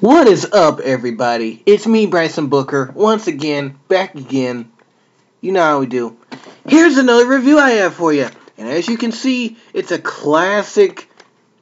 What is up, everybody? It's me, Bryson Booker, once again, back again. You know how we do. Here's another review I have for you. And as you can see, it's a classic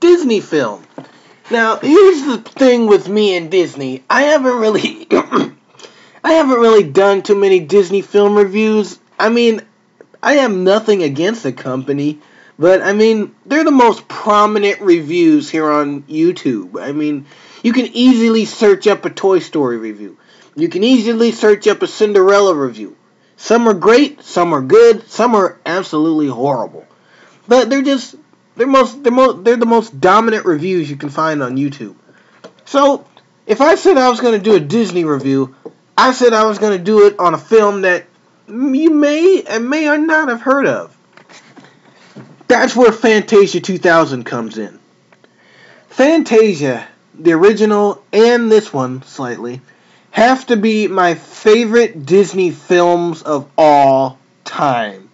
Disney film. Now, here's the thing with me and Disney. I haven't really done too many Disney film reviews. I mean, I have nothing against the company, but I mean, they're the most prominent reviews here on YouTube. I mean, you can easily search up a Toy Story review. You can easily search up a Cinderella review. Some are great, some are good, some are absolutely horrible. But they're the most dominant reviews you can find on YouTube. So, if I said I was going to do a Disney review, I said I was going to do it on a film that you may or not have heard of. That's where Fantasia 2000 comes in. Fantasia, the original and this one slightly, have to be my favorite Disney films of all time.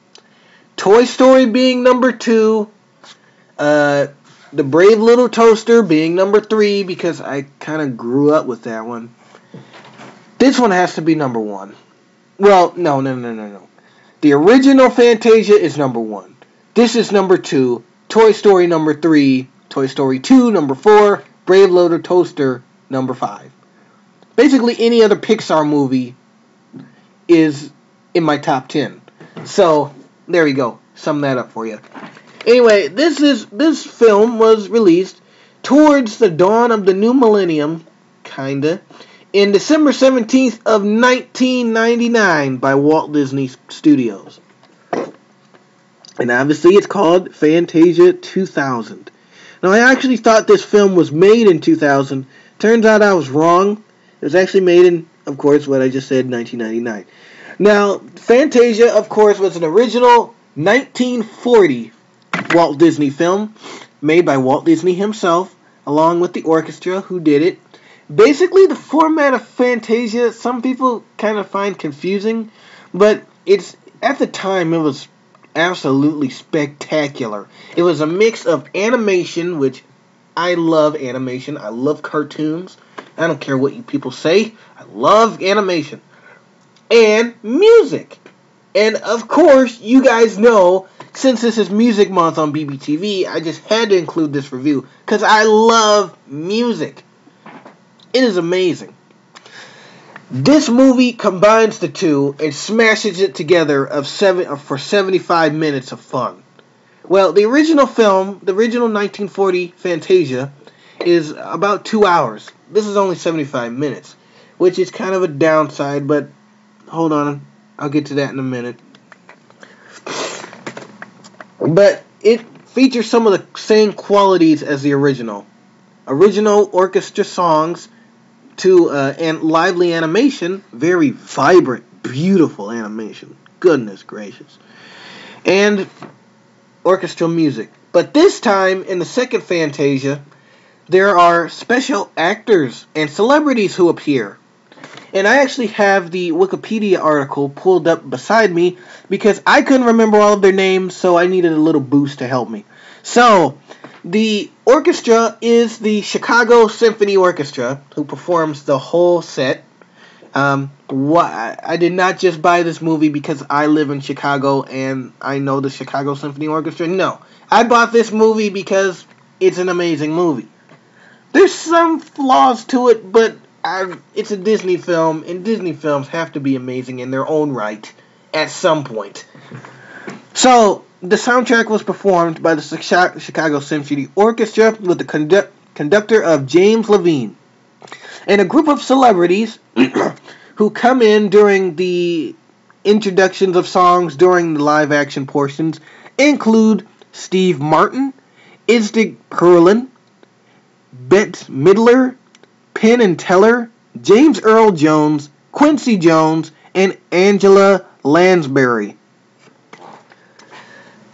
Toy Story being number 2, The Brave Little Toaster being number 3 because I kind of grew up with that one. This one has to be number 1. Well, no. The original Fantasia is number 1. This is number 2. Toy Story number 3. Toy Story 2 number 4. Brave Little Toaster number 5. Basically, any other Pixar movie is in my top 10. So, there we go. Sum that up for you. Anyway, this film was released towards the dawn of the new millennium, kinda, in December 17th of 1999 by Walt Disney Studios. And obviously it's called Fantasia 2000. Now, I actually thought this film was made in 2000. Turns out I was wrong. It was actually made in, of course, what I just said, 1999. Now, Fantasia, of course, was an original 1940 Walt Disney film made by Walt Disney himself, along with the orchestra who did it. Basically, the format of Fantasia, some people kind of find confusing, but at the time, it was absolutely spectacular. It was a mix of animation, which I love animation. I love cartoons. I don't care what you people say. I love animation. And music. And of course, you guys know, since this is Music Month on BBTV, I just had to include this review because I love music. It is amazing. This movie combines the two and smashes it together for 75 minutes of fun. Well, the original film, the original 1940 Fantasia, is about 2 hours. This is only 75 minutes, which is kind of a downside, but hold on, I'll get to that in a minute. But it features some of the same qualities as the original. Original orchestra songs, and lively animation, very vibrant, beautiful animation. Goodness gracious. And orchestral music. But this time, in the second Fantasia, there are special actors and celebrities who appear. And I actually have the Wikipedia article pulled up beside me because I couldn't remember all of their names, so I needed a little boost to help me. So, the orchestra is the Chicago Symphony Orchestra, who performs the whole set. I did not just buy this movie because I live in Chicago and I know the Chicago Symphony Orchestra. No, I bought this movie because it's an amazing movie. There's some flaws to it, but it's a Disney film, and Disney films have to be amazing in their own right at some point. So, the soundtrack was performed by the Chicago Symphony Orchestra with the conductor of James Levine. And a group of celebrities who come in during the introductions of songs during the live action portions include Steve Martin, Isdig Perlin, Bette Midler, Penn and Teller, James Earl Jones, Quincy Jones, and Angela Lansbury.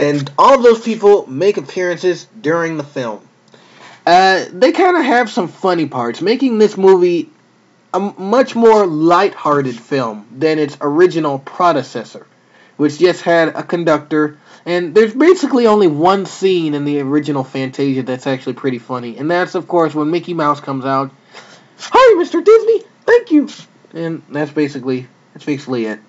And all those people make appearances during the film. They kind of have some funny parts, making this movie a much more lighthearted film than its original predecessor, which just had a conductor. And there's basically only one scene in the original Fantasia that's actually pretty funny. And that's, of course, when Mickey Mouse comes out Hi, Mr. Disney. Thank you. And that's basically it.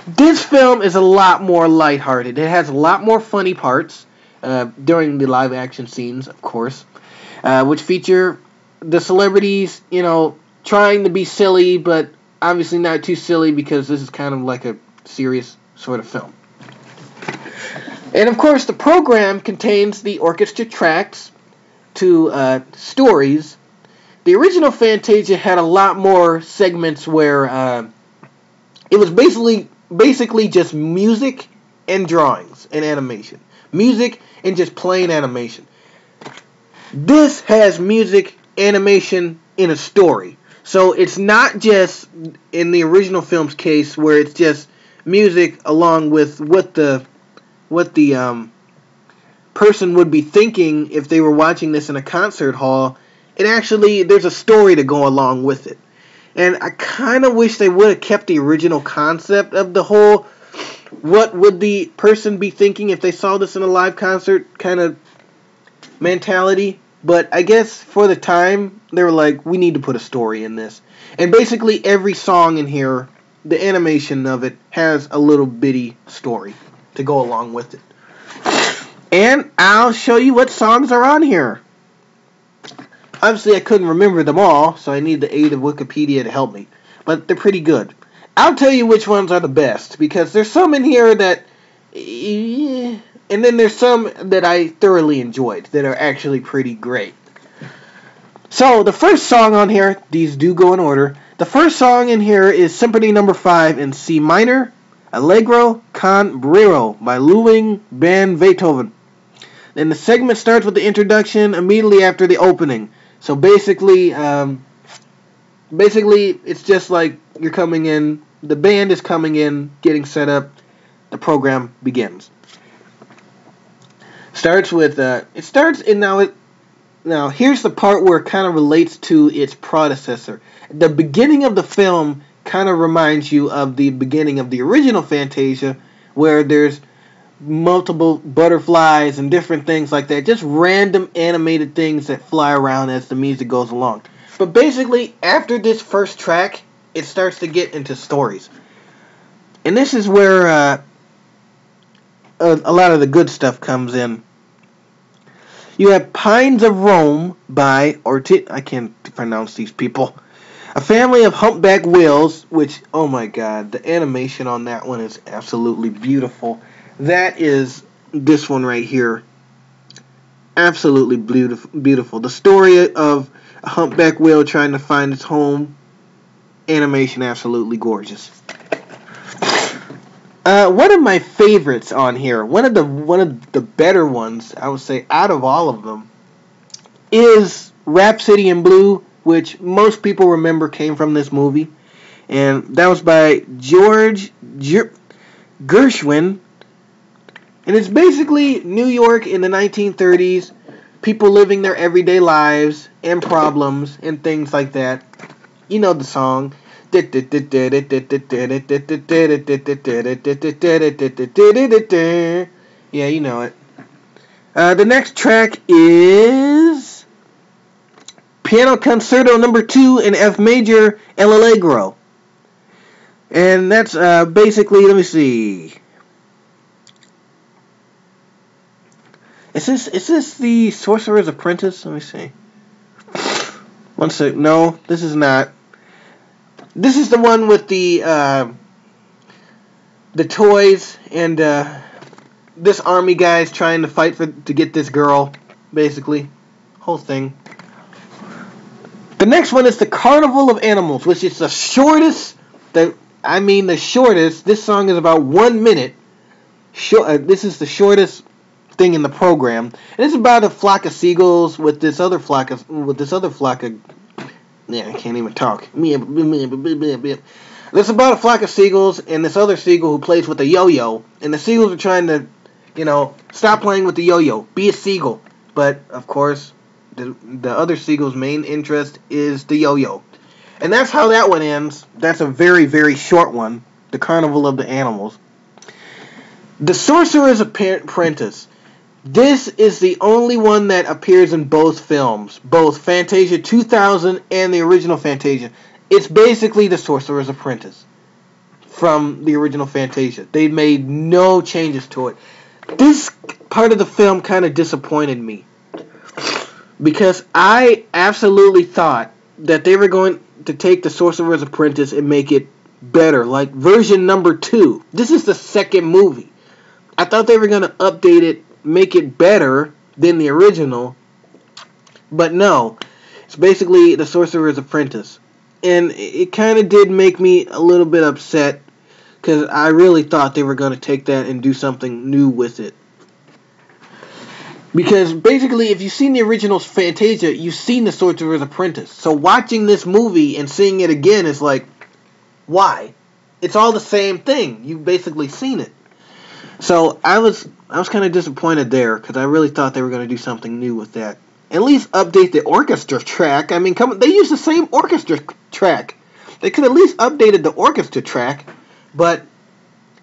This film is a lot more lighthearted. It has a lot more funny parts during the live action scenes, of course, which feature the celebrities, trying to be silly, but obviously not too silly because this is kind of like a serious sort of film. And of course, the program contains the orchestra tracks to stories. The original Fantasia had a lot more segments where it was basically just music and drawings and animation. Music and just plain animation. This has music, animation, in a story. So it's not just in the original film's case where it's just music along with what the person would be thinking if they were watching this in a concert hall. It actually, there's a story to go along with it. And I kind of wish they would have kept the original concept of the whole what would the person be thinking if they saw this in a live concert kind of mentality. But I guess for the time, they were like, we need to put a story in this. And basically every song in here, the animation of it, has a little bitty story to go along with it. And I'll show you what songs are on here. Obviously, I couldn't remember them all, so I need the aid of Wikipedia to help me. But they're pretty good. I'll tell you which ones are the best, because there's some in here that... and then there's some that I thoroughly enjoyed, that are actually pretty great. So, the first song on here, these do go in order. The first song in here is Symphony No. 5 in C minor, Allegro con Brio by Ludwig van Beethoven. Then the segment starts with the introduction immediately after the opening. So basically, it's just like you're coming in, the band is coming in, getting set up, the program begins. Starts with, now here's the part where it kind of relates to its predecessor. The beginning of the film kind of reminds you of the beginning of the original Fantasia, where there's multiple butterflies and different things like that. Just random animated things that fly around as the music goes along. But basically, after this first track, it starts to get into stories. And this is where a lot of the good stuff comes in. You have Pines of Rome by I can't pronounce these people. A family of humpback whales, which, oh my god, the animation on that one is absolutely beautiful. That is this one right here. Absolutely beautiful. The story of a humpback whale trying to find its home. Animation absolutely gorgeous. One of my favorites on here, one of the better ones, I would say, out of all of them, is Rhapsody in Blue, which most people remember came from this movie. And that was by George Gershwin. And it's basically New York in the 1930s, people living their everyday lives and problems and things like that. You know the song. Yeah, you know it. The next track is Piano Concerto No. 2 in F major, El Allegro. And that's basically, let me see. Is this the Sorcerer's Apprentice? Let me see. One sec. No, this is not. This is the one with the toys and this army guy is trying to fight to get this girl, basically. Whole thing. The next one is the Carnival of Animals, which is the shortest. The shortest. This song is about 1 minute. This is the shortest thing in the program, and it's about a flock of seagulls with this other flock of I can't even talk. It's about a flock of seagulls and this other seagull who plays with a yo-yo, and the seagulls are trying to, stop playing with the yo-yo, be a seagull. But of course, the other seagull's main interest is the yo-yo, and that's how that one ends. That's a very, very short one. The Carnival of the Animals. The Sorcerer's Apprentice. This is the only one that appears in both films, both Fantasia 2000 and the original Fantasia. It's basically the Sorcerer's Apprentice from the original Fantasia. They made no changes to it. This part of the film kind of disappointed me because I absolutely thought that they were going to take the Sorcerer's Apprentice and make it better, like version number 2. This is the second movie. I thought they were going to update it, make it better than the original, but no. It's basically the Sorcerer's Apprentice. And it kind of did make me a little bit upset because I really thought they were going to take that and do something new with it. Because basically, if you've seen the original Fantasia, you've seen the Sorcerer's Apprentice. So watching this movie and seeing it again is like, why? It's all the same thing. You've basically seen it. So I was kind of disappointed there because I really thought they were going to do something new with that. At least update the orchestra track. I mean, they use the same orchestra track. They could at least updated the orchestra track, but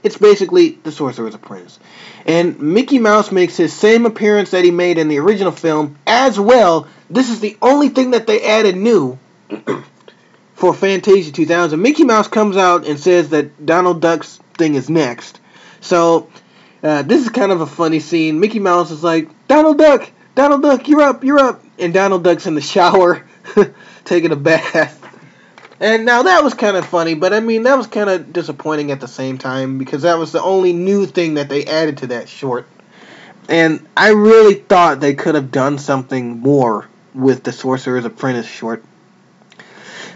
it's basically the Sorcerer's Apprentice. And Mickey Mouse makes his same appearance that he made in the original film as well. This is the only thing that they added new for Fantasia 2000. Mickey Mouse comes out and says that Donald Duck's thing is next. So this is kind of a funny scene. Mickey Mouse is like, Donald Duck, you're up. And Donald Duck's in the shower taking a bath. And now that was kind of funny, but I mean, that was kind of disappointing at the same time because that was the only new thing that they added to that short. And I really thought they could have done something more with the Sorcerer's Apprentice short.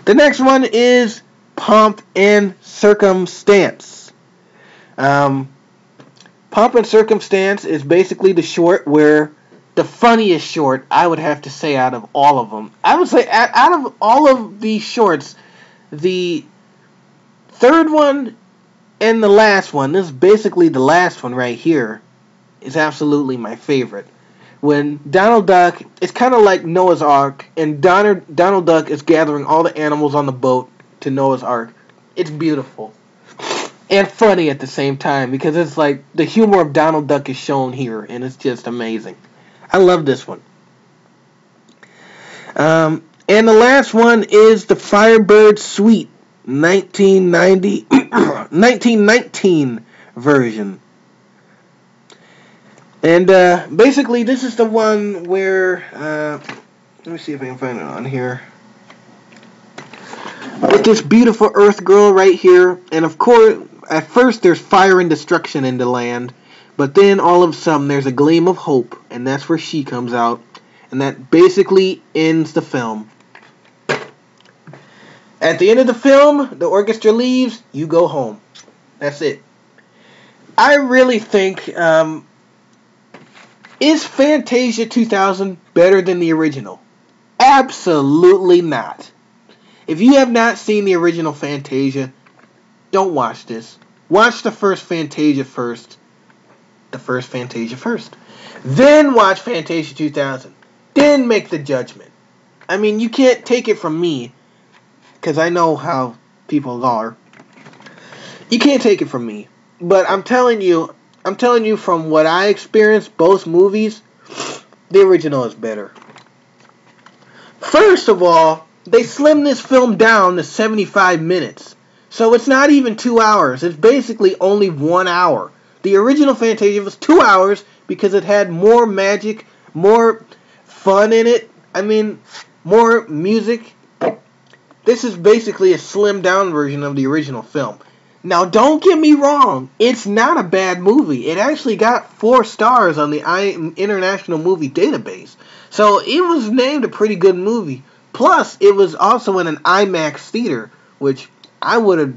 The next one is Pomp and Circumstance. Pomp and Circumstance is basically the short where the funniest short, I would have to say, out of all of them. I would say out of all of these shorts, the third one and the last one, this is basically the last one right here, is absolutely my favorite. When Donald Duck, it's kind of like Noah's Ark, and Donald Duck is gathering all the animals on the boat to Noah's Ark. It's beautiful. And funny at the same time, because it's like the humor of Donald Duck is shown here, and it's just amazing. I love this one. And the last one is the Firebird Suite 1919 version. And basically, this is the one where, let me see if I can find it on here. With this beautiful Earth girl right here, and of course, at first there's fire and destruction in the land, but then all of a sudden there's a gleam of hope, and that's where she comes out, and that basically ends the film. At the end of the film, the orchestra leaves, you go home. That's it. I really think, is Fantasia 2000 better than the original? Absolutely not. If you have not seen the original Fantasia, don't watch this. Watch the first Fantasia first. The first Fantasia first. Then watch Fantasia 2000. Then make the judgment. I mean, you can't take it from me, because I know how people are. You can't take it from me. But I'm telling you from what I experienced, both movies, the original is better. First of all, they slimmed this film down to 75 minutes. So it's not even 2 hours. It's basically only 1 hour. The original Fantasia was 2 hours because it had more magic, more fun in it. I mean, more music. This is basically a slimmed down version of the original film. Now, don't get me wrong. It's not a bad movie. It actually got 4 stars on the International Movie Database. So it was named a pretty good movie. Plus, it was also in an IMAX theater, which I would have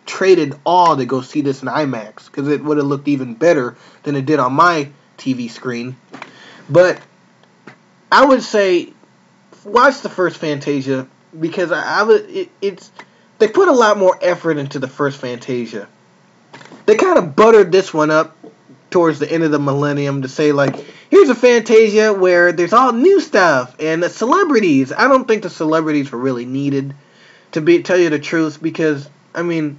traded all to go see this in IMAX, because it would have looked even better than it did on my TV screen. But I would say watch the first Fantasia, because they put a lot more effort into the first Fantasia. They kind of buttered this one up towards the end of the millennium to say, like, here's a Fantasia where there's all new stuff and the celebrities. I don't think the celebrities were really needed, to tell you the truth, because, I mean,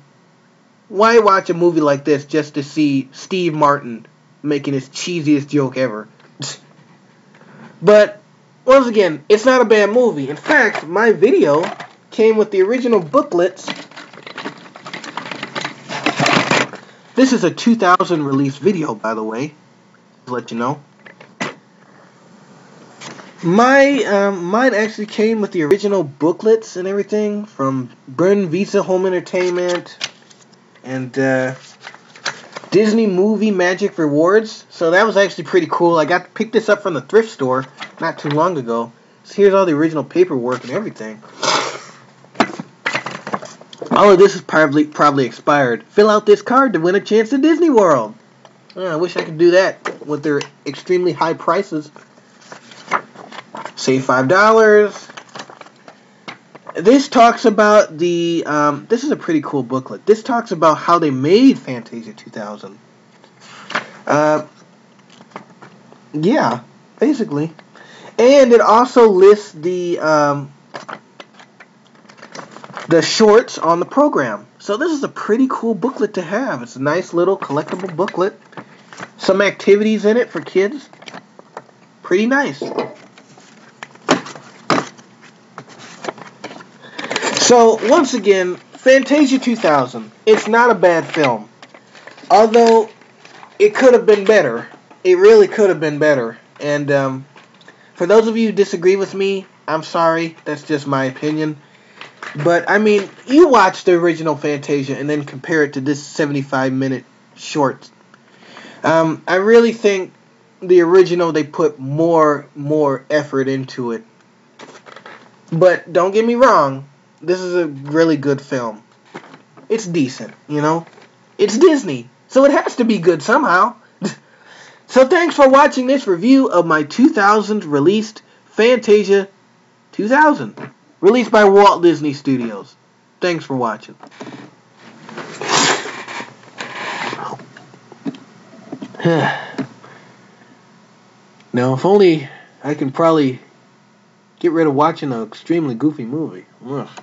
why watch a movie like this just to see Steve Martin making his cheesiest joke ever? But once again, it's not a bad movie. In fact, my video came with the original booklets. This is a 2000 release video, by the way, to let you know. Mine actually came with the original booklets and everything from Burn Visa Home Entertainment and Disney Movie Magic Rewards. So that was actually pretty cool. I got to pick this up from the thrift store not too long ago. So here's all the original paperwork and everything. All of this is probably expired. Fill out this card to win a chance at Disney World. I wish I could do that with their extremely high prices. Save $5. This talks about the, this is a pretty cool booklet. This talks about how they made Fantasia 2000. Yeah, basically. And it also lists the shorts on the program. So this is a pretty cool booklet to have. It's a nice little collectible booklet. Some activities in it for kids. Pretty nice. So, once again, Fantasia 2000. It's not a bad film. Although, it could have been better. It really could have been better. And for those of you who disagree with me, I'm sorry. That's just my opinion. But, I mean, you watch the original Fantasia and then compare it to this 75-minute short. I really think the original, they put more effort into it. But, don't get me wrong. This is a really good film. It's decent, you know? It's Disney, so it has to be good somehow. So thanks for watching this review of my 2000 released Fantasia 2000. Released by Walt Disney Studios. Thanks for watching. Now, if only I can probably get rid of watching an extremely goofy movie. Ugh.